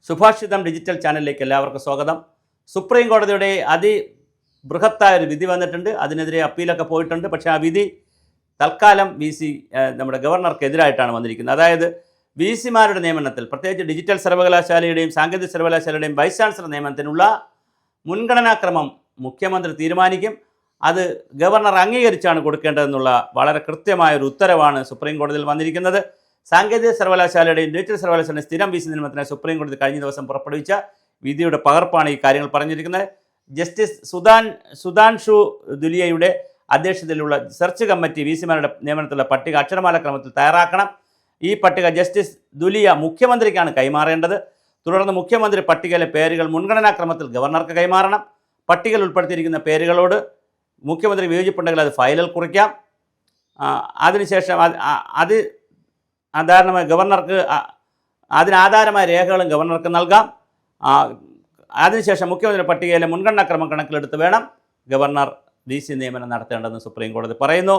സുഭാഷിതം digital ചാനലിലേക്ക് എല്ലാവർക്കും സ്വാഗതം. സുപ്രീം കോടതിയുടെ അതിബൃഹത്തായ ഒരു വിധി വന്നിട്ടുണ്ട്. അതിനെതിരെ അപ്പീലൊക്കെ പോയിട്ടുണ്ട്. പക്ഷേ ആ വിധി തൽക്കാലം നമ്മുടെ ഗവർണർക്കെതിരായിട്ടാണ് വന്നിരിക്കുന്നത്. അതായത് സിമാരുടെ നിയമനത്തിൽ, പ്രത്യേകിച്ച് ഡിജിറ്റൽ സർവകലാശാലയുടെയും സാങ്കേതിക സർവകലാശാലയുടെയും വൈസ് ചാൻസലർ നിയമനത്തിനുള്ള മുൻഗണനാക്രമം മുഖ്യമന്ത്രി തീരുമാനിക്കും. അത് ഗവർണർ അംഗീകരിച്ചാണ് കൊടുക്കേണ്ടതെന്നുള്ള വളരെ കൃത്യമായൊരു ഉത്തരവാണ് സുപ്രീം കോടതിയിൽ വന്നിരിക്കുന്നത്. സാങ്കേതിക സർവകലാശാലയുടെയും ഡിജിറ്റൽ സർവകലാശാലയുടെ സ്ഥിരം നിയമനത്തിന് സുപ്രീം കോടതി കഴിഞ്ഞ ദിവസം പുറപ്പെടുവിച്ച വിധിയുടെ പകർപ്പാണ് ഈ കാര്യങ്ങൾ പറഞ്ഞിരിക്കുന്നത്. ജസ്റ്റിസ് സുധാൻഷു ദുലിയയുടെ അധ്യക്ഷതയിലുള്ള സെർച്ച് കമ്മിറ്റി സിമാരുടെ നിയമനത്തിലുള്ള പട്ടിക അക്ഷരമാല ക്രമത്തിൽ തയ്യാറാക്കണം. ഈ പട്ടിക ജസ്റ്റിസ് ദുലിയ മുഖ്യമന്ത്രിക്കാണ് കൈമാറേണ്ടത്. തുടർന്ന് മുഖ്യമന്ത്രി പട്ടികയിലെ പേരുകൾ മുൻഗണനാക്രമത്തിൽ ഗവർണർക്ക് കൈമാറണം. പട്ടികയിൽ ഉൾപ്പെടുത്തിയിരിക്കുന്ന പേരുകളോട് മുഖ്യമന്ത്രി വിയോജിപ്പുണ്ടെങ്കിൽ അത് ഫയലിൽ കുറിക്കാം. അതിനുശേഷം സാധാരണമായി ഗവർണർക്ക് അതിനാധാരമായ രേഖകളും ഗവർണർക്ക് നൽകാം. അതിനുശേഷം മുഖ്യമന്ത്രി പട്ടികയിലെ മുൻഗണനാക്രമം കണക്കിലെടുത്ത് വേണം ഗവർണർ നിയമനം നടത്തേണ്ടതെന്ന് സുപ്രീം കോടതി പറയുന്നു.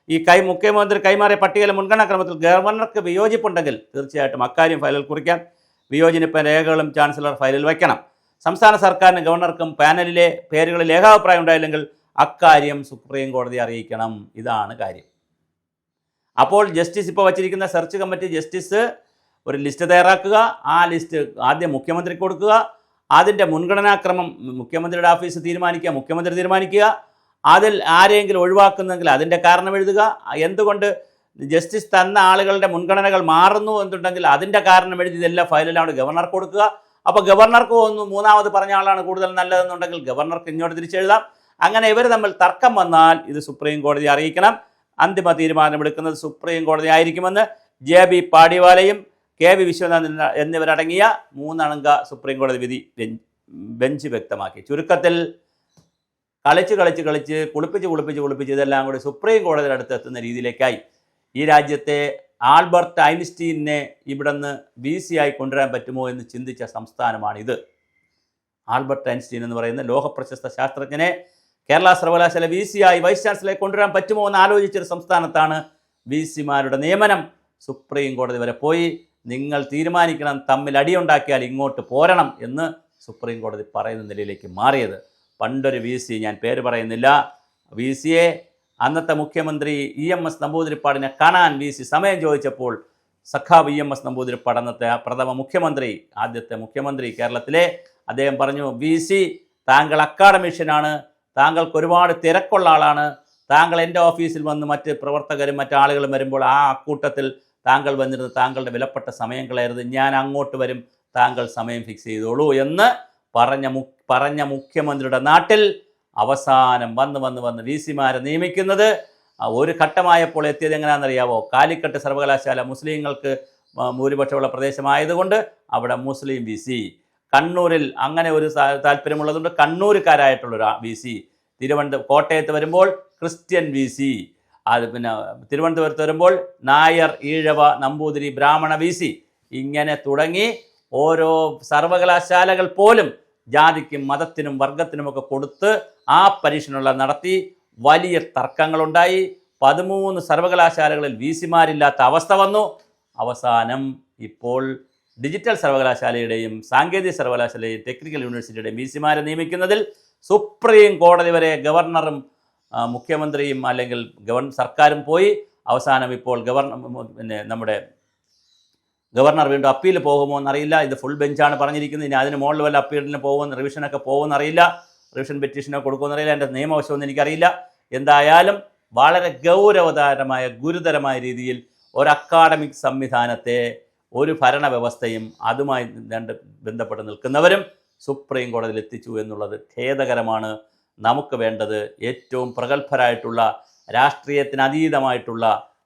ഈ മുഖ്യമന്ത്രി കൈമാറിയ പട്ടികയിലെ മുൻഗണനാക്രമത്തിൽ ഗവർണർക്ക് വിയോജിപ്പുണ്ടെങ്കിൽ തീർച്ചയായിട്ടും അക്കാര്യം ഫയലിൽ കുറിക്കാം. വിയോജനപ്പ രേഖകളും ചാൻസലർ ഫയലിൽ വയ്ക്കണം. സംസ്ഥാന സർക്കാരിന് ഗവർണർക്കും പാനലിലെ പേരുകളിൽ ഏകാഭിപ്രായം ഉണ്ടായില്ലെങ്കിൽ അക്കാര്യം സുപ്രീം കോടതി അറിയിക്കണം. ഇതാണ് കാര്യം. അപ്പോൾ ജസ്റ്റിസ് ഇപ്പോൾ വച്ചിരിക്കുന്ന സെർച്ച് കമ്മിറ്റി ജസ്റ്റിസ് ഒരു ലിസ്റ്റ് തയ്യാറാക്കുക. ആ ലിസ്റ്റ് ആദ്യം മുഖ്യമന്ത്രിക്ക് കൊടുക്കുക. അതിൻ്റെ മുൻഗണനാക്രമം മുഖ്യമന്ത്രിയുടെ ഓഫീസ് തീരുമാനിക്കുക, മുഖ്യമന്ത്രി തീരുമാനിക്കുക. അതിൽ ആരെങ്കിലും ഒഴിവാക്കുന്നെങ്കിൽ അതിൻ്റെ കാരണം എഴുതുക. എന്തുകൊണ്ട് ജസ്റ്റിസ് തന്ന ആളുകളുടെ മുൻഗണനകൾ മാറുന്നു എന്നുണ്ടെങ്കിൽ അതിൻ്റെ കാരണം എഴുതി ഇതെല്ലാം ഫയലിലാണ് ഗവർണർക്ക് കൊടുക്കുക. അപ്പോൾ ഗവർണർക്ക് മൂന്നാമത് പറഞ്ഞ ആളാണ് കൂടുതൽ നല്ലതെന്നുണ്ടെങ്കിൽ ഗവർണർക്ക് ഇങ്ങോട്ട് തിരിച്ചെഴുതാം. അങ്ങനെ ഇവർ തമ്മിൽ തർക്കം വന്നാൽ ഇത് സുപ്രീം കോടതി അറിയിക്കണം. അന്തിമ തീരുമാനമെടുക്കുന്നത് സുപ്രീം കോടതി ആയിരിക്കുമെന്ന് JB പാടിവാലയും KV വിശ്വനാഥൻ എന്നിവരടങ്ങിയ 3 അംഗ സുപ്രീം കോടതി വിധി ബെഞ്ച് വ്യക്തമാക്കി. ചുരുക്കത്തിൽ കളിച്ച് കുളിപ്പിച്ച് ഇതെല്ലാം കൂടി സുപ്രീം കോടതിയുടെ അടുത്ത് എത്തുന്ന രീതിയിലേക്കായി ഈ രാജ്യത്തെ ആൽബർട്ട് ഐൻസ്റ്റീനെ ഇവിടുന്ന് ആയി കൊണ്ടുവരാൻ പറ്റുമോ എന്ന് ചിന്തിച്ച സംസ്ഥാനമാണിത്. ആൽബർട്ട് ഐൻസ്റ്റീൻ എന്ന് പറയുന്ന ലോകപ്രശസ്ത ശാസ്ത്രജ്ഞനെ കേരള സർവകലാശാല ആയി വൈസ് ചാൻസലറെ കൊണ്ടുവരാൻ പറ്റുമോ എന്ന് ആലോചിച്ചൊരു സംസ്ഥാനത്താണ് സിമാരുടെ നിയമനം. സുപ്രീം കോടതി വരെ പോയി നിങ്ങൾ തീരുമാനിക്കണം, തമ്മിൽ അടിയുണ്ടാക്കിയാൽ ഇങ്ങോട്ട് പോരണം എന്ന് സുപ്രീം കോടതി പറയുന്ന നിലയിലേക്ക് മാറിയത്. പണ്ടൊരു ഞാൻ പേര് പറയുന്നില്ല, യെ അന്നത്തെ മുഖ്യമന്ത്രി EMS നമ്പൂതിരിപ്പാടിനെ കാണാൻ സമയം ചോദിച്ചപ്പോൾ സഖാവ് EMS നമ്പൂതിരിപ്പാട് അന്നത്തെ പ്രഥമ മുഖ്യമന്ത്രി, ആദ്യത്തെ മുഖ്യമന്ത്രി കേരളത്തിലെ, അദ്ദേഹം പറഞ്ഞു, താങ്കൾ അക്കാഡമിഷ്യനാണ്, താങ്കൾക്ക് ഒരുപാട് തിരക്കുള്ള ആളാണ്, താങ്കൾ എൻ്റെ ഓഫീസിൽ വന്ന് മറ്റ് പ്രവർത്തകരും മറ്റാളുകളും വരുമ്പോൾ ആ അക്കൂട്ടത്തിൽ താങ്കൾ വന്നിരുന്ന് താങ്കളുടെ വിലപ്പെട്ട സമയം കളയരുത്, ഞാൻ അങ്ങോട്ട് വരും, താങ്കൾ സമയം ഫിക്സ് ചെയ്തോളൂ എന്ന് പറഞ്ഞ മുഖ്യമന്ത്രിയുടെ നാട്ടിൽ അവസാനം വന്ന് സിമാരെ നിയമിക്കുന്നത് ഒരു ഘട്ടമായപ്പോൾ എത്തിയത് എങ്ങനെയാണെന്നറിയാവോ? കാലിക്കട്ട് സർവകലാശാല മുസ്ലിങ്ങൾക്ക് ഭൂരിപക്ഷമുള്ള പ്രദേശമായതുകൊണ്ട് അവിടെ മുസ്ലിം കണ്ണൂരിൽ അങ്ങനെ ഒരു താല്പര്യമുള്ളതുകൊണ്ട് കണ്ണൂരുകാരായിട്ടുള്ളൊരു കോട്ടയത്ത് വരുമ്പോൾ ക്രിസ്ത്യൻ അത് പിന്നെ തിരുവനന്തപുരത്ത് വരുമ്പോൾ നായർ, ഈഴവ, നമ്പൂതിരി, ബ്രാഹ്മണ ഇങ്ങനെ തുടങ്ങി ഓരോ സർവകലാശാലകൾ പോലും ജാതിക്കും മതത്തിനും വർഗത്തിനുമൊക്കെ കൊടുത്ത് ആ പരീക്ഷണമുള്ള നടത്തി വലിയ തർക്കങ്ങളുണ്ടായി. 13 സർവകലാശാലകളിൽ സിമാരില്ലാത്ത അവസ്ഥ വന്നു. അവസാനം ഇപ്പോൾ ഡിജിറ്റൽ സർവകലാശാലയുടെയും സാങ്കേതിക സർവകലാശാലയുടെയും ടെക്നിക്കൽ യൂണിവേഴ്സിറ്റിയുടെയും സിമാരെ നിയമിക്കുന്നതിൽ സുപ്രീം കോടതി വരെ ഗവർണറും മുഖ്യമന്ത്രിയും അല്ലെങ്കിൽ സർക്കാരും പോയി. അവസാനം ഇപ്പോൾ നമ്മുടെ ഗവർണർ വീണ്ടും അപ്പീൽ പോകുമോ എന്നറിയില്ല. ഇത് ഫുൾ ബെഞ്ചാണ് പറഞ്ഞിരിക്കുന്നത്. ഇനി അതിന് മുകളിൽ വല്ല അപ്പീലിന് പോകുമെന്ന്, റിവിഷനൊക്കെ പോകുമെന്നറിയില്ല, റിവിഷൻ പെറ്റീഷനോ കൊടുക്കുമെന്നറിയില്ല, എൻ്റെ നിയമവശമൊന്നും എനിക്കറിയില്ല. എന്തായാലും വളരെ ഗുരുതരമായ രീതിയിൽ ഒരു അക്കാഡമിക് സംവിധാനത്തെ, ഒരു ഭരണവ്യവസ്ഥയും അതുമായി ബന്ധപ്പെട്ട് നിൽക്കുന്നവരും സുപ്രീം കോടതിയിൽ എത്തിച്ചു എന്നുള്ളത് ഖേദകരമാണ്. നമുക്ക് വേണ്ടത് ഏറ്റവും പ്രഗത്ഭരായിട്ടുള്ള, രാഷ്ട്രീയത്തിന് അതീതമായിട്ടുള്ള,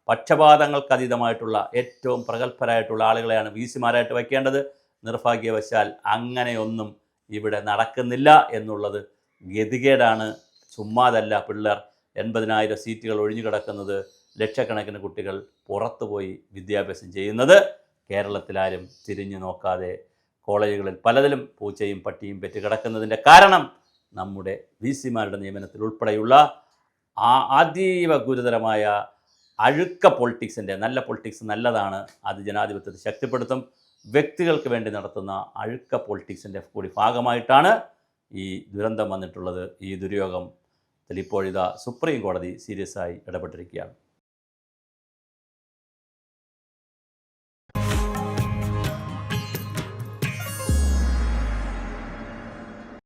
പക്ഷപാതങ്ങൾക്ക് അതീതമായിട്ടുള്ള ഏറ്റവും പ്രഗത്ഭരായിട്ടുള്ള ആളുകളെയാണ് സിമാരായിട്ട് വയ്ക്കേണ്ടത്. നിർഭാഗ്യവശാൽ അങ്ങനെയൊന്നും ഇവിടെ നടക്കുന്നില്ല എന്നുള്ളത് ഗതികേടാണ്. ചുമ്മാതല്ല പിള്ളേർ 80,000 സീറ്റുകൾ ഒഴിഞ്ഞു കിടക്കുന്നത്, ലക്ഷക്കണക്കിന് കുട്ടികൾ പുറത്തുപോയി വിദ്യാഭ്യാസം ചെയ്യുന്നത്. കേരളത്തിലാരും തിരിഞ്ഞു നോക്കാതെ കോളേജുകളിൽ പലതിലും പൂച്ചയും പട്ടിയും പെറ്റ് കിടക്കുന്നതിൻ്റെ കാരണം നമ്മുടെ സിമാരുടെ നിയമനത്തിൽ ഉൾപ്പെടെയുള്ള അതീവ ഗുരുതരമായ അഴുക്ക പൊളിറ്റിക്സിൻ്റെ, നല്ല പൊളിറ്റിക്സ് നല്ലതാണ്, അത് ജനാധിപത്യത്തെ ശക്തിപ്പെടുത്തും. വ്യക്തികൾക്ക് വേണ്ടി നടത്തുന്ന അഴുക്ക പൊളിറ്റിക്സിൻ്റെ കൂടി ഭാഗമായിട്ടാണ് ഈ ദുരന്തം വന്നിട്ടുള്ളത്. ഈ ദുര്യോഗത്തിൽ ഇപ്പോഴിതാ സുപ്രീം കോടതി സീരിയസ് ആയി ഇടപെട്ടിരിക്കുകയാണ്.